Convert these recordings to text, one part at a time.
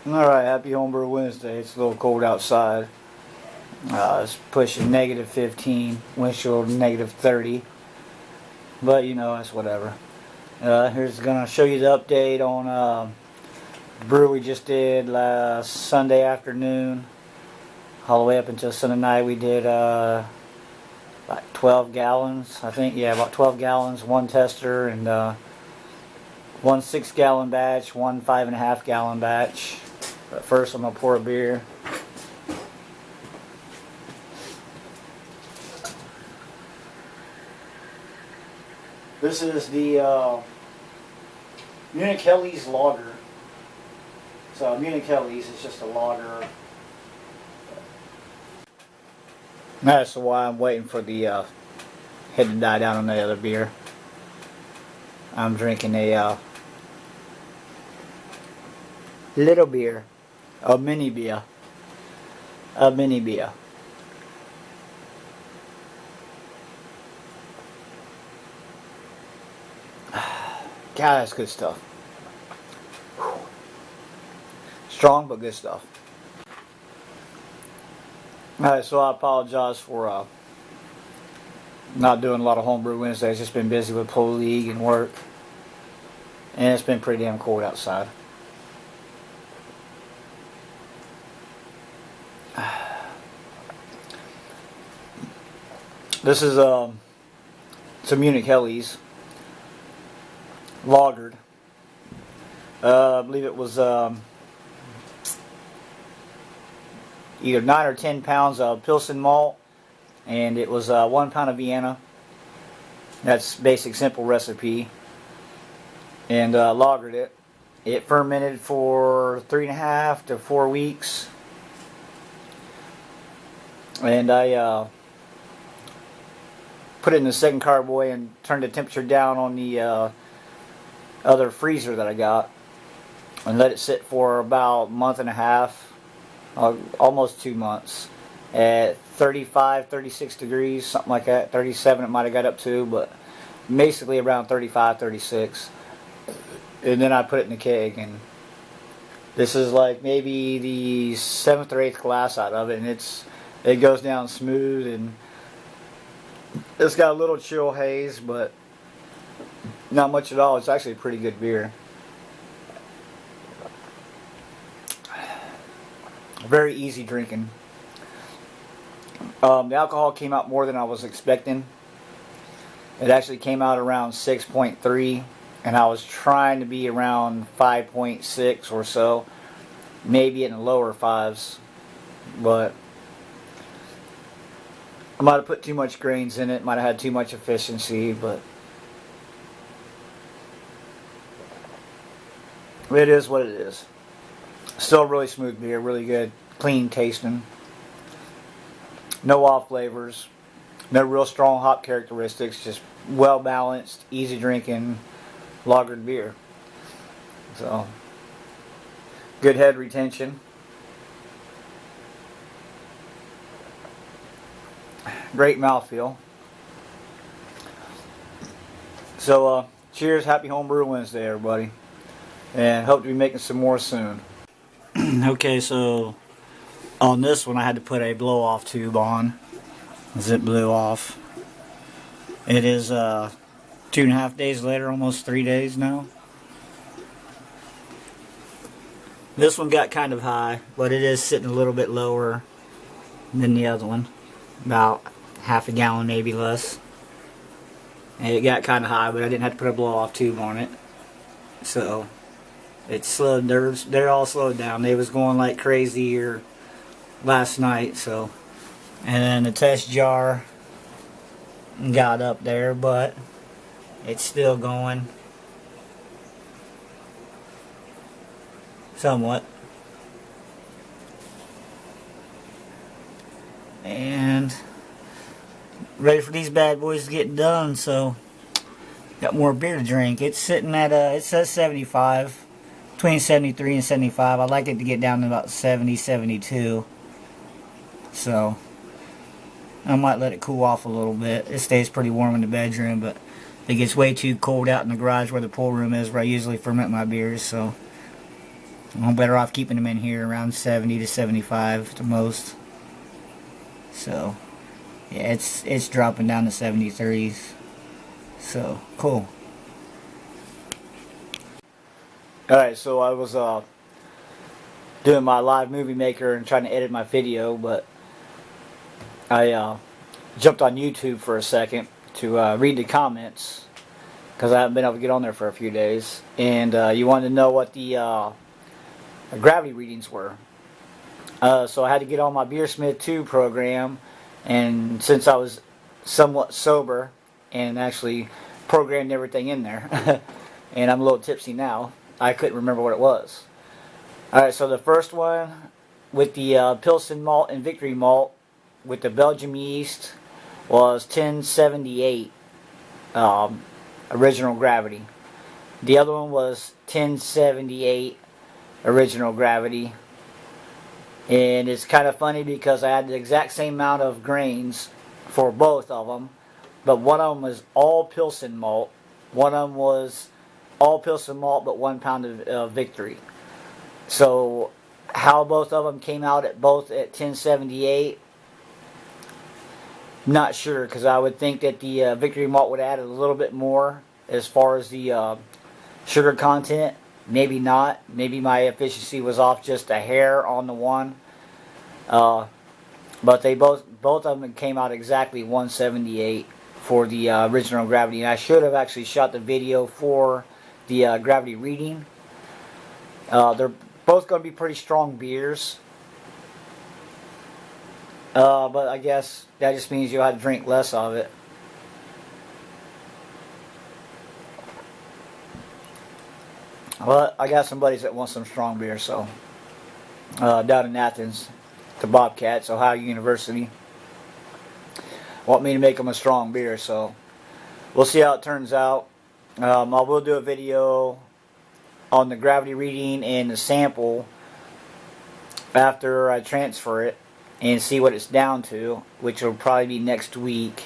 Alright, happy Homebrew Wednesday. It's a little cold outside. It's pushing negative 15, wind chill negative 30. But you know, it's whatever. Here's gonna show you the update on the brew we just did last Sunday afternoon. All the way up until Sunday night we did about 12 gallons, I think. Yeah, about 12 gallons, one tester, and one 6-gallon batch, one 5.5-gallon batch. But first I'm going to pour a beer. This is the Munich Helly's lager. So Munich Helly's is just a lager. That's why I'm waiting for the head to die down on the other beer. I'm drinking a little beer. A mini beer. A mini beer. God, that's good stuff. Strong, but good stuff. Alright, so I apologize for not doing a lot of Homebrew Wednesdays. Just been busy with Polo League and work. And it's been pretty damn cold outside. This is some Munich Helly's lagered. I believe it was either 9 or 10 pounds of Pilsen malt, and it was 1 pound of Vienna. That's basic, simple recipe. And lagered it. It fermented for 3.5 to 4 weeks. And I put it in the second carboy and turned the temperature down on the other freezer that I got, and let it sit for about a month and a half, almost 2 months, at 35, 36 degrees, something like that. 37 it might have got up to, but basically around 35, 36. And then I put it in the keg, and this is like maybe the 7th or 8th glass out of it, and it goes down smooth, and it's got a little chill haze, but not much at all. It's actually a pretty good beer. Very easy drinking. The alcohol came out more than I was expecting. It actually came out around 6.3, and I was trying to be around 5.6 or so, maybe in the lower 5s, but I might have put too much grains in it, might have had too much efficiency, but it is what it is. Still really smooth beer, really good, clean tasting. No off flavors, no real strong hop characteristics, just well balanced, easy drinking, lagered beer. So, good head retention. Great mouthfeel. So, cheers, happy Homebrew Wednesday, everybody. And hope to be making some more soon. Okay, so on this one I had to put a blow-off tube on, as it blew off. It is 2.5 days later, almost 3 days now. This one got kind of high, but it is sitting a little bit lower than the other one. About half a gallon, maybe less. And it got kind of high, but I didn't have to put a blow-off tube on it. So it slowed. They're all slowed down. They was going like crazy here last night. So, and then the test jar got up there, but it's still going somewhat. And ready for these bad boys to get done. So got more beer to drink. It's sitting at it says 75, between 73 and 75. I'd like it to get down to about 70, 72. So I might let it cool off a little bit. It stays pretty warm in the bedroom, but it gets way too cold out in the garage where the pool room is, where I usually ferment my beers. So I'm better off keeping them in here around 70 to 75 at the most. So, yeah, it's dropping down to 70-30s. So, cool. Alright, so I was doing my live movie maker and trying to edit my video, but I jumped on YouTube for a second to read the comments because I haven't been able to get on there for a few days. And you wanted to know what the gravity readings were. So I had to get on my Beersmith 2 program, and since I was somewhat sober and actually programmed everything in there, and I'm a little tipsy now, I couldn't remember what it was. Alright, so the first one with the Pilsen malt and Victory malt with the Belgium yeast was 1078 original gravity. The other one was 1078 original gravity. And it's kind of funny because I had the exact same amount of grains for both of them, but one of them was all Pilsen malt, one of them was all Pilsen malt but 1 pound of Victory. So how both of them came out at both at 1078, not sure, because I would think that the Victory malt would add a little bit more as far as the sugar content. Maybe not. Maybe my efficiency was off just a hair on the one. But they both of them came out exactly 178 for the original gravity. And I should have actually shot the video for the gravity reading. They're both going to be pretty strong beers. But I guess that just means you'll have to drink less of it. Well, I got some buddies that want some strong beer, so down in Athens, the Bobcats, Ohio University, want me to make them a strong beer, so we'll see how it turns out. I will do a video on the gravity reading and the sample after I transfer it and see what it's down to, which will probably be next week,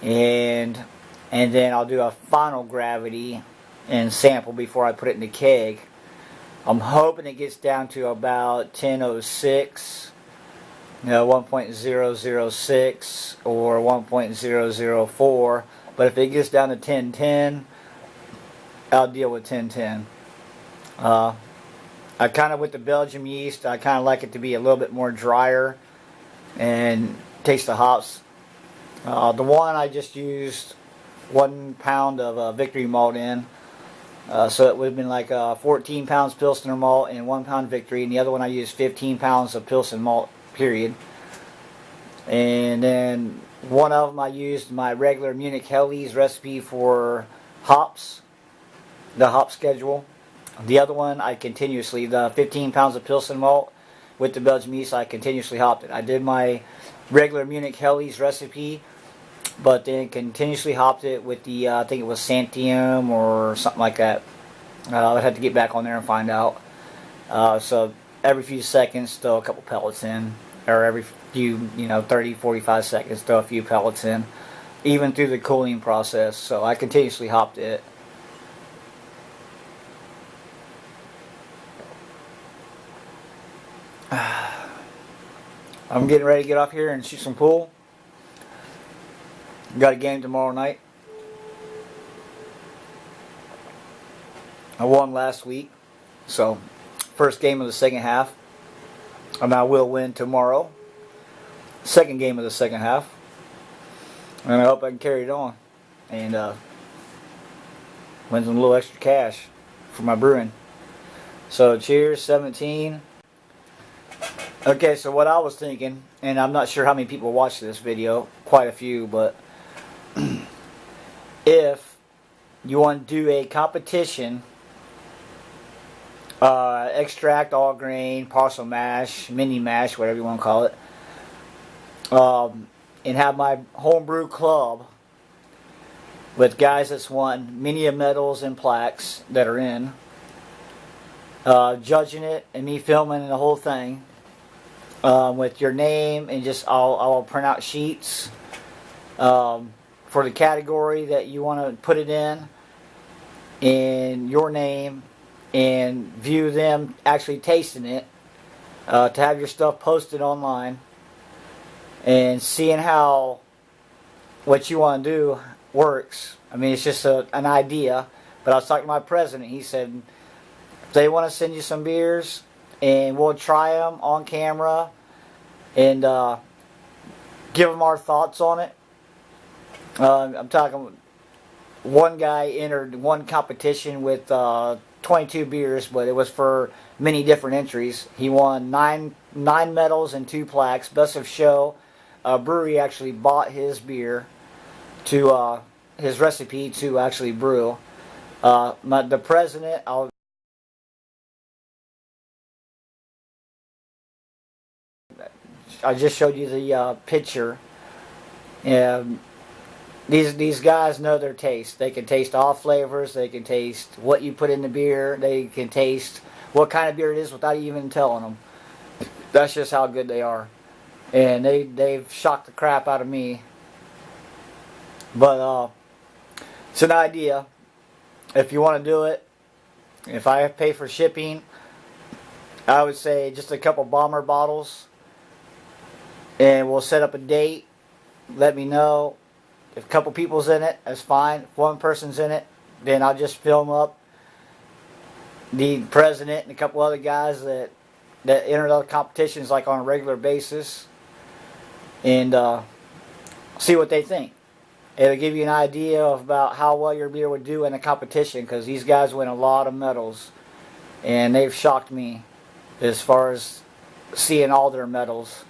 and then I'll do a final gravity and sample before I put it in the keg. I'm hoping it gets down to about 1006, 1.006 or 1.004. But if it gets down to 1010, I'll deal with 1010. I kind of, with the Belgium yeast, I kind of like it to be a little bit more drier and taste the hops. The one I just used 1 pound of Victory malt in. So it would have been like 14 pounds Pilsner malt and 1 pound Victory. And the other one I used 15 pounds of Pilsen malt, period. And then one of them I used my regular Munich Helles recipe for hops, the hop schedule. The other one I continuously, the 15 pounds of Pilsen malt with the Belgian yeast, I continuously hopped it. I did my regular Munich Helles recipe, but then continuously hopped it with the, I think it was Santium or something like that. I'd have to get back on there and find out. So every few seconds, throw a couple pellets in. Or every few, 30, 45 seconds, throw a few pellets in. Even through the cooling process. So I continuously hopped it. I'm getting ready to get off here and shoot some pool. Got a game tomorrow night. I won last week, so first game of the second half, and I will win tomorrow. Second game of the second half, and I hope I can carry it on and win some little extra cash for my brewing. So cheers, 17. Okay, so what I was thinking, and I'm not sure how many people watch this video, quite a few, but if you want to do a competition, extract, all grain, parcel mash, mini mash, whatever you want to call it, and have my homebrew club with guys that's won many medals and plaques that are in, judging it and me filming the whole thing, with your name, and just I'll print out sheets for the category that you want to put it in, and your name and view them actually tasting it, to have your stuff posted online, and seeing how what you want to do works. I mean, it's just an idea. But I was talking to my president. He said, if they want to send you some beers, and we'll try them on camera and give them our thoughts on it. I'm talking, one guy entered one competition with 22 beers, but it was for many different entries. He won nine medals and 2 plaques. Best of show. Brewery actually bought his beer to his recipe to actually brew. The president, I just showed you the picture. And these guys know their taste. They can taste all flavors. They can taste what you put in the beer. They can taste what kind of beer it is without even telling them. That's just how good they are. And they've shocked the crap out of me. But it's an idea. If you want to do it, if I pay for shipping, I would say just a couple bomber bottles. And we'll set up a date. Let me know. If a couple people's in it, that's fine. If one person's in it, then I'll just film up the president and a couple other guys that enter other competitions like on a regular basis, and see what they think. It'll give you an idea of about how well your beer would do in a competition, because these guys win a lot of medals, and they've shocked me as far as seeing all their medals.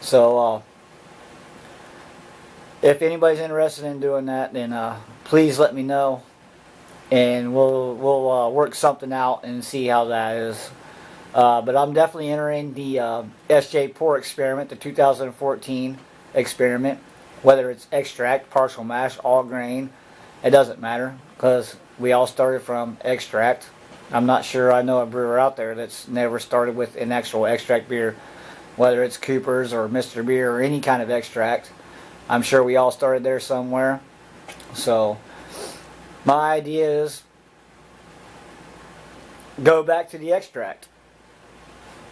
So if anybody's interested in doing that, then please let me know, and we'll work something out and see how that is. But I'm definitely entering the SJ Pour experiment, the 2014 experiment. Whether it's extract, partial mash, all grain, it doesn't matter, because we all started from extract. I'm not sure I know a brewer out there that's never started with an actual extract beer, whether it's Cooper's or Mr. Beer or any kind of extract. I'm sure we all started there somewhere. So my idea is go back to the extract.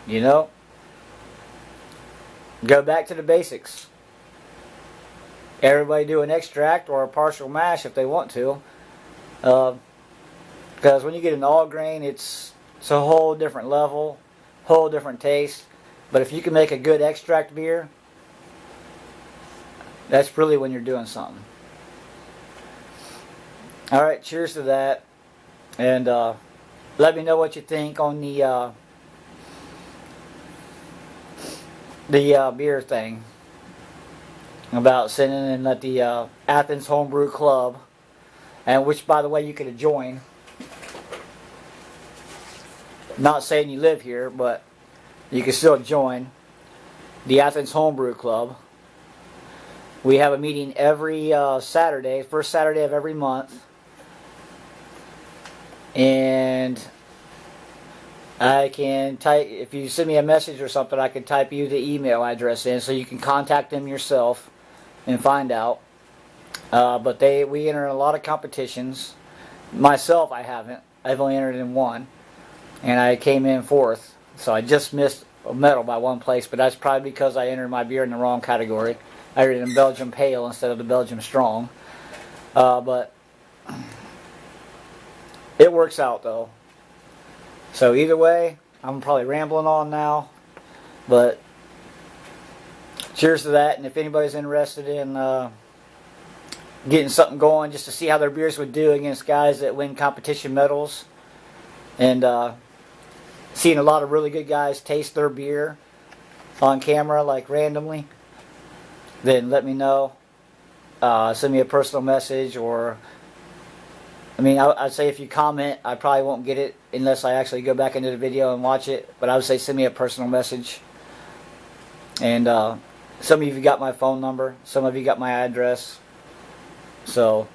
You know? Go back to the basics. Everybody do an extract or a partial mash if they want to. Because when you get an all grain, it's a whole different level, whole different taste. But if you can make a good extract beer, that's really when you're doing something. Alright, cheers to that. And let me know what you think on the beer thing. About sitting in at the Athens Homebrew Club. And which, by the way, you could join. Not saying you live here, but you can still join the Athens Homebrew Club. We have a meeting every Saturday, first Saturday of every month. And I can type, if you send me a message or something, I can type you the email address in so you can contact them yourself and find out. But we enter in a lot of competitions. Myself, I haven't. I've only entered in one. And I came in 4th. So I just missed a medal by 1 place, but that's probably because I entered my beer in the wrong category. I entered in Belgium Pale instead of the Belgium Strong. But it works out though. So either way, I'm probably rambling on now. But cheers to that. And if anybody's interested in getting something going just to see how their beers would do against guys that win competition medals, and seeing a lot of really good guys taste their beer on camera, like randomly, then let me know. Send me a personal message, or I'd say if you comment, I probably won't get it unless I actually go back into the video and watch it. But I would say send me a personal message. And some of you got my phone number. Some of you got my address. So,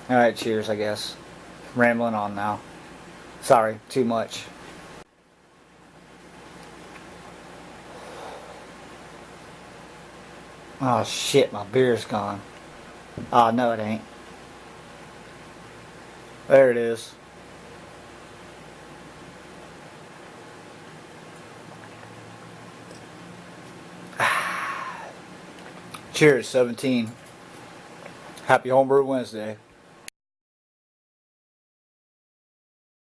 alright, cheers, I guess. Rambling on now. Sorry, too much. Oh shit, my beer's gone. Oh, no it ain't. There it is. Cheers, 17. Happy Homebrew Wednesday.